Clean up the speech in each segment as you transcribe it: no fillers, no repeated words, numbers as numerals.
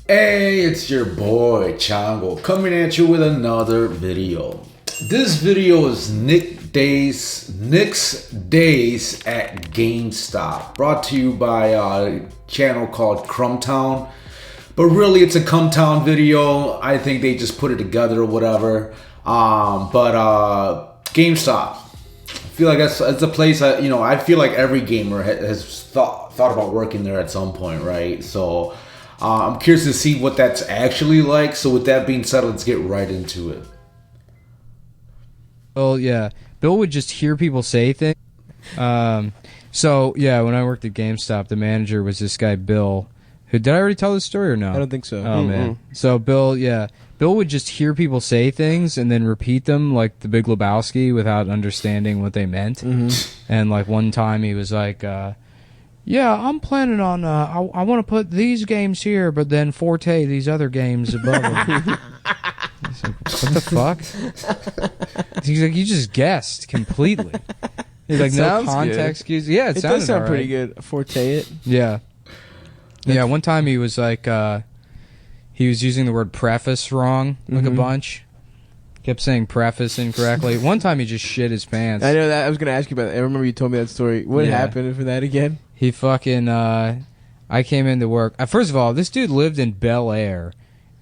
Hey, it's your boy Chango coming at you with another video. This video is Nick's Days at GameStop, brought to you by a channel called Cumtown. But really, it's a Cumtown video. I think they just put it together or whatever. GameStop. I feel like that's a place that, I feel like every gamer has thought about working there at some point, right? So I'm curious to see what that's actually like. So with that being said, let's get right into it. Well, yeah. Bill would just hear people say things. So, yeah, when I worked at GameStop, the manager was this guy, Bill. Did I already tell this story or no? I don't think so. Oh, man. So, Bill would just hear people say things and then repeat them like the Big Lebowski without understanding what they meant. And, like, one time he was like, yeah, I'm planning on, I want to put these games here, but then Forte these other games above them. He's like, what the fuck? He's like, you just guessed completely. He's like, no context cues. Yeah, it does sound right. pretty good. Forte it. Yeah. Yeah, one time he was like, he was using the word preface wrong, like a bunch. Kept saying preface incorrectly. One time he just shit his pants. I know that. I was going to ask you about that. I remember you told me that story. What happened for that again? He fucking, I came into work. First of all, this dude lived in Bel Air,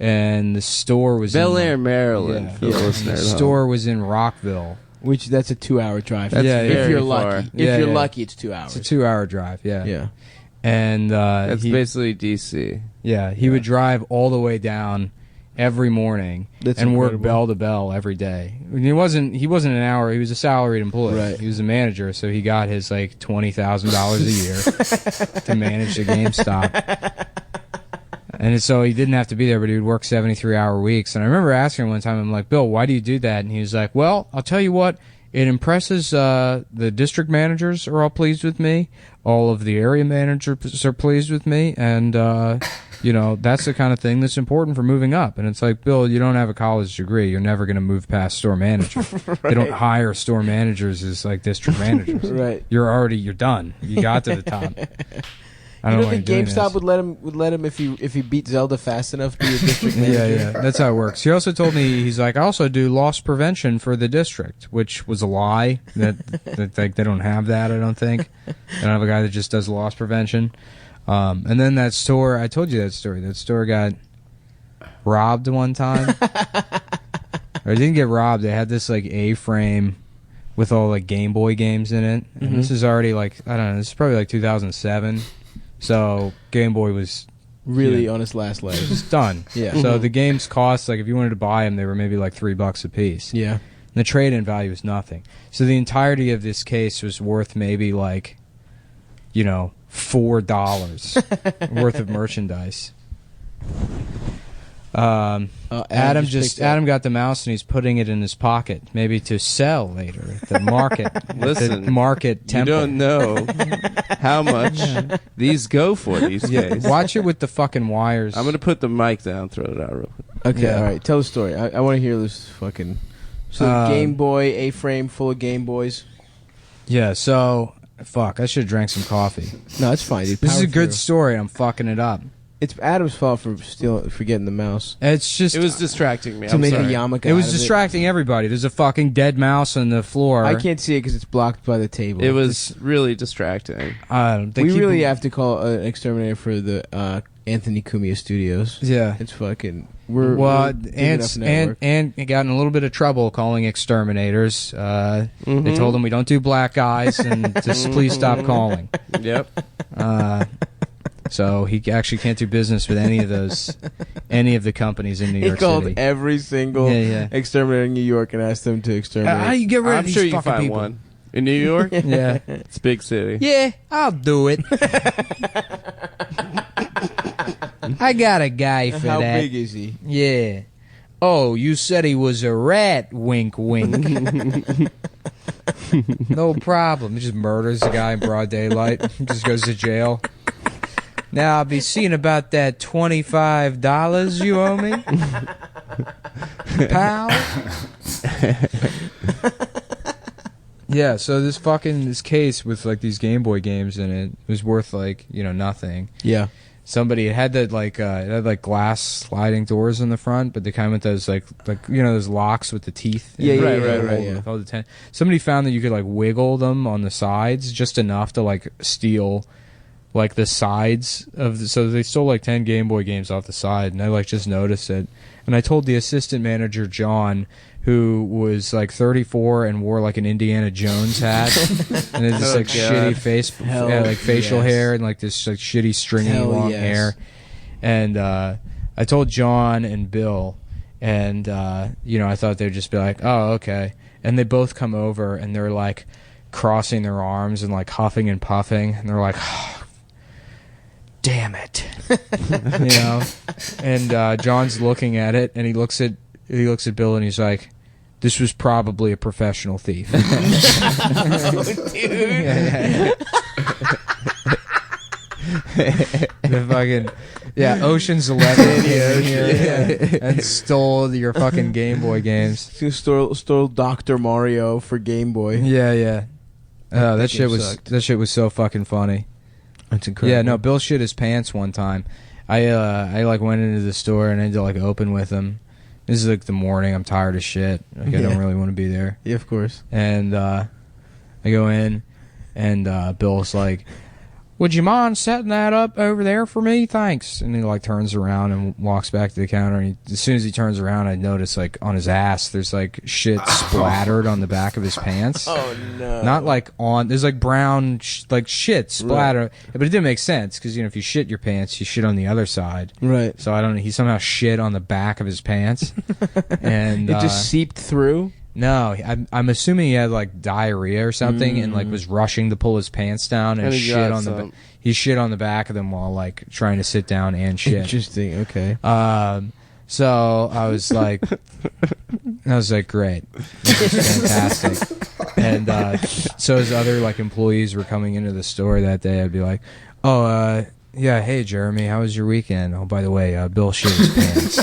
and the store was Bel Air, Maryland. Yeah. The store was in Rockville. Which, that's a 2-hour drive. That's if you're far. lucky. If you're lucky, it's 2 hours. It's a 2-hour drive, yeah. Yeah. And that's basically DC. Yeah, he would drive all the way down every morning and work bell to bell every day. I mean, he wasn't an hour. He was a salaried employee. Right. He was a manager, so he got his like $20,000 a year to manage the GameStop. And so he didn't have to be there, but he would work 73-hour weeks. And I remember asking him one time, I'm like, Bill, why do you do that? And he was like, well, I'll tell you what. It impresses the district managers are all pleased with me. All of the area managers are pleased with me. And, that's the kind of thing that's important for moving up. And it's like, Bill, you don't have a college degree. You're never going to move past store manager. Right. They don't hire store managers as, like, district managers. Right. You're done. You got to the top. I don't think GameStop would let him if he beat Zelda fast enough be a district manager? Yeah, that's how it works. He also told me, he's like, I also do loss prevention for the district, which was a lie. That like, they don't have that, I don't think. They don't have a guy that just does loss prevention. And then that store, I told you that story. That store got robbed one time. Or it didn't get robbed. They had this like A-frame with all like Game Boy games in it. And this is already like, I don't know, this is probably like 2007. So Game Boy was really on its last leg. Just done. Yeah. So the games cost, like if you wanted to buy them, they were maybe like $3 a piece. Yeah. And the trade-in value was nothing. So the entirety of this case was worth maybe like, $4 worth of merchandise. Adam got the mouse and he's putting it in his pocket, maybe to sell later at the market. Listen, the market temple. You don't know how much these go for these days. Watch it with the fucking wires. I'm gonna put the mic down, throw it out real quick. Okay, all right. Tell the story. I want to hear this fucking. So Game Boy A-frame full of Game Boys. Yeah. So fuck, I should have drank some coffee. No, it's fine, dude. This is a good story. I'm fucking it up. It's Adam's fault for getting the mouse. It's just it was distracting me. To make a yarmulke. It was distracting everybody. There's a fucking dead mouse on the floor. I can't see it because it's blocked by the table. It was really distracting. We really have to call an exterminator for the Anthony Cumia Studios. Yeah, it's fucking. And got in a little bit of trouble calling exterminators. They told him we don't do black guys and just please stop calling. Yep. So he actually can't do business with any of the companies in New York City. He called every single exterminator in New York and asked them to exterminate. How you get rid of these fucking fucking people? One. In New York? Yeah. It's a big city. Yeah, I'll do it. I got a guy for that. How big is he? Yeah. Oh, you said he was a rat, wink, wink. No problem. He just murders the guy in broad daylight. Just goes to jail. Now I'll be seeing about that $25 you owe me, pal. Yeah, so this case with like these Game Boy games in it was worth like nothing. Yeah. somebody had that like it had like glass sliding doors in the front, but they kind of with those like those locks with the teeth. Yeah, With all the somebody found that you could like wiggle them on the sides just enough to like steal like the sides of so they stole like 10 Game Boy games off the side, and I like just noticed it. And I told the assistant manager John, who was like 34 and wore like an Indiana Jones hat and then just like shitty facial hair and like this like shitty stringy long hair. And I told John and Bill, and I thought they'd just be like, oh, okay. And they both come over and they're like crossing their arms and like huffing and puffing, and they're like, oh, damn it. And John's looking at it, and he looks at Bill and he's like, this was probably a professional thief. Oh, dude. The fucking Ocean's 11 came here and stole your fucking Game Boy games. Stole Dr. Mario for Game Boy. Yeah. Oh, that shit was so fucking funny. That's incredible. Yeah, no, Bill shit his pants one time. I like went into the store and I had to like open with him. This is like the morning. I'm tired as shit. Like I don't really want to be there. Yeah, of course. And I go in, and Bill's like, would you mind setting that up over there for me? Thanks. And he like turns around and walks back to the counter. And as soon as he turns around, I notice like on his ass, there's like shit splattered on the back of his pants. Oh no! Not like on. There's like brown like shit splatter. Right. But it didn't make sense because if you shit your pants, you shit on the other side. Right. So I don't know. He somehow shit on the back of his pants, and it just seeped through. No, I'm assuming he had like diarrhea or something, and like was rushing to pull his pants down and shit on he shit on the back of them while like trying to sit down and shit. Interesting. Okay. So I was like, great, this is fantastic. And so as other like employees were coming into the store that day, I'd be like, oh, yeah, hey Jeremy, how was your weekend? Oh, by the way, Bill shit his pants.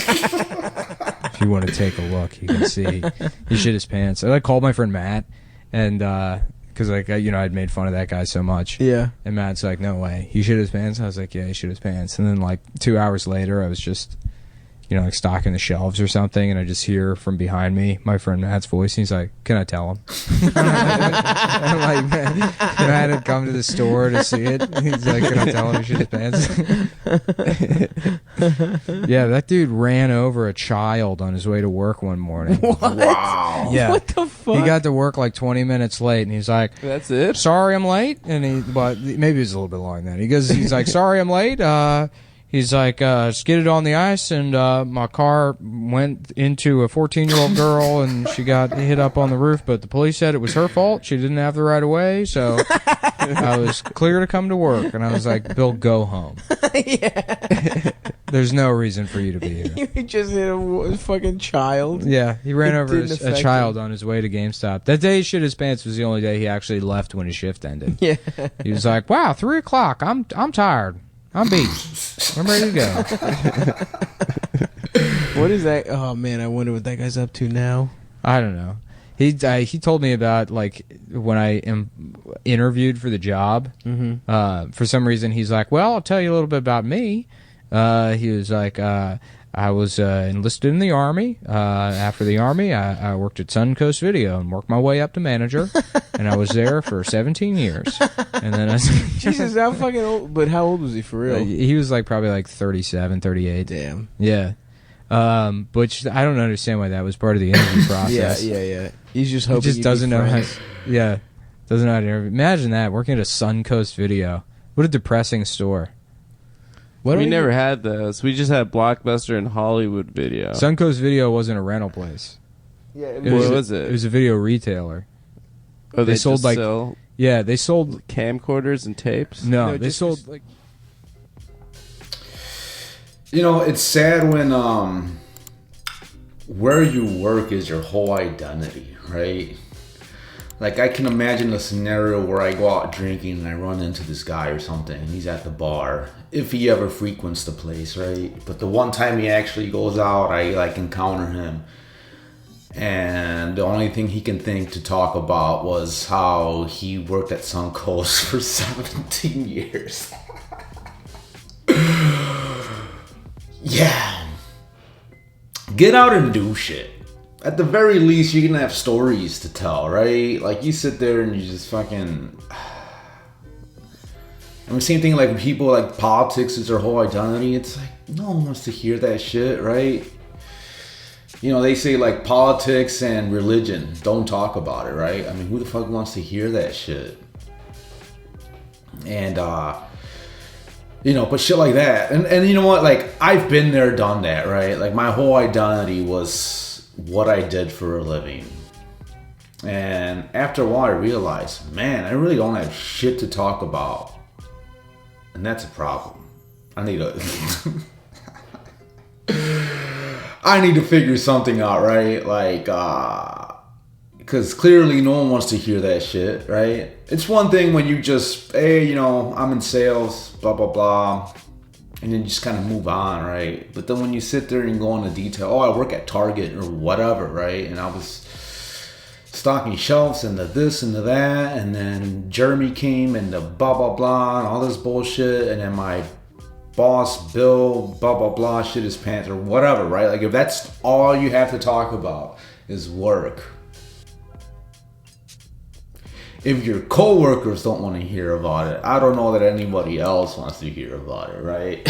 If you want to take a look, you can see he shit his pants. I like called my friend Matt, and because like I'd made fun of that guy so much. Yeah. And Matt's like, no way, he shit his pants. I was like, yeah, he shit his pants. And then like 2 hours later, I was just like stocking the shelves or something, and I just hear from behind me my friend Matt's voice. And he's like, can I tell him? I'm like, Matt had come to the store to see it. He's like, can I tell him he shit his pants? Yeah, that dude ran over a child on his way to work one morning. What? Wow. Yeah. What the fuck? He got to work like 20 minutes late, and he's like, That's it? sorry I'm late. And maybe it was a little bit long then. He's like, sorry I'm late. He's like, skidded on the ice, and my car went into a 14-year-old girl, and she got hit up on the roof, but the police said it was her fault. She didn't have the right of way, so I was clear to come to work. And I was like, Bill, go home. Yeah. There's no reason for you to be here. You just hit a fucking child. Yeah, he ran over a child him. on his way to GameStop. That day he shit his pants was the only day he actually left when his shift ended. Yeah. He was like, wow, 3 o'clock. I'm tired. I'm beat. I'm ready to go. What is that? Oh man, I wonder what that guy's up to now. I don't know. He told me about like when I interviewed for the job. Mm-hmm. For some reason, he's like, "Well, I'll tell you a little bit about me." He was like, "I was enlisted in the Army. After the Army, I worked at Suncoast Video and worked my way up to manager, and I was there for 17 years." And then I was like, Jesus, how fucking old? But how old was he for real? He was like probably like 37, 38. Damn. Yeah. Which I don't understand why that was part of the interview process. Yeah. He's just hoping He just doesn't know how. Yeah, doesn't know how to interview. Imagine that, working at a Suncoast Video. What a depressing store. We never had those. We just had Blockbuster and Hollywood Video. Suncoast Video wasn't a rental place. Yeah. What was it? It was a video retailer. Oh, they sold just like sell yeah, they sold camcorders and tapes. no, they sold like. It's sad when where you work is your whole identity, right? Like, I can imagine a scenario where I go out drinking and I run into this guy or something, and he's at the bar, if he ever frequents the place, right? But the one time he actually goes out, I like encounter him, and the only thing he can think to talk about was how he worked at Suncoast for 17 years. yeah, get out and do shit. At the very least, you're gonna have stories to tell, right? Like, you sit there and you just fucking... I mean, same thing like people like politics is their whole identity. It's like, no one wants to hear that shit, right? You know, they say like politics and religion, don't talk about it, right? I mean, who the fuck wants to hear that shit? And, you know, but shit like that. And you know what? Like, I've been there, done that, right? Like, my whole identity was what I did for a living. And after a while, I realized, man, I really don't have shit to talk about. And that's a problem. I need to figure something out, right? Like, because clearly no one wants to hear that shit, right? It's one thing when you just, hey, you know, I'm in sales, blah, blah, blah. And then you just kind of move on, right? But then when you sit there and go into detail, oh, I work at Target or whatever, right? And I was stocking shelves and the this and the that, and then Jeremy came and the blah blah blah and all this bullshit, and then my boss Bill blah blah blah shit his pants or whatever, right? Like, if that's all you have to talk about is work, if your coworkers don't want to hear about it, I don't know that anybody else wants to hear about it, right?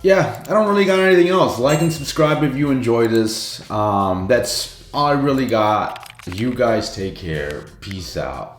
Yeah, I don't really got anything else. Like and subscribe if you enjoy this. That's all I really got. You guys take care. Peace out.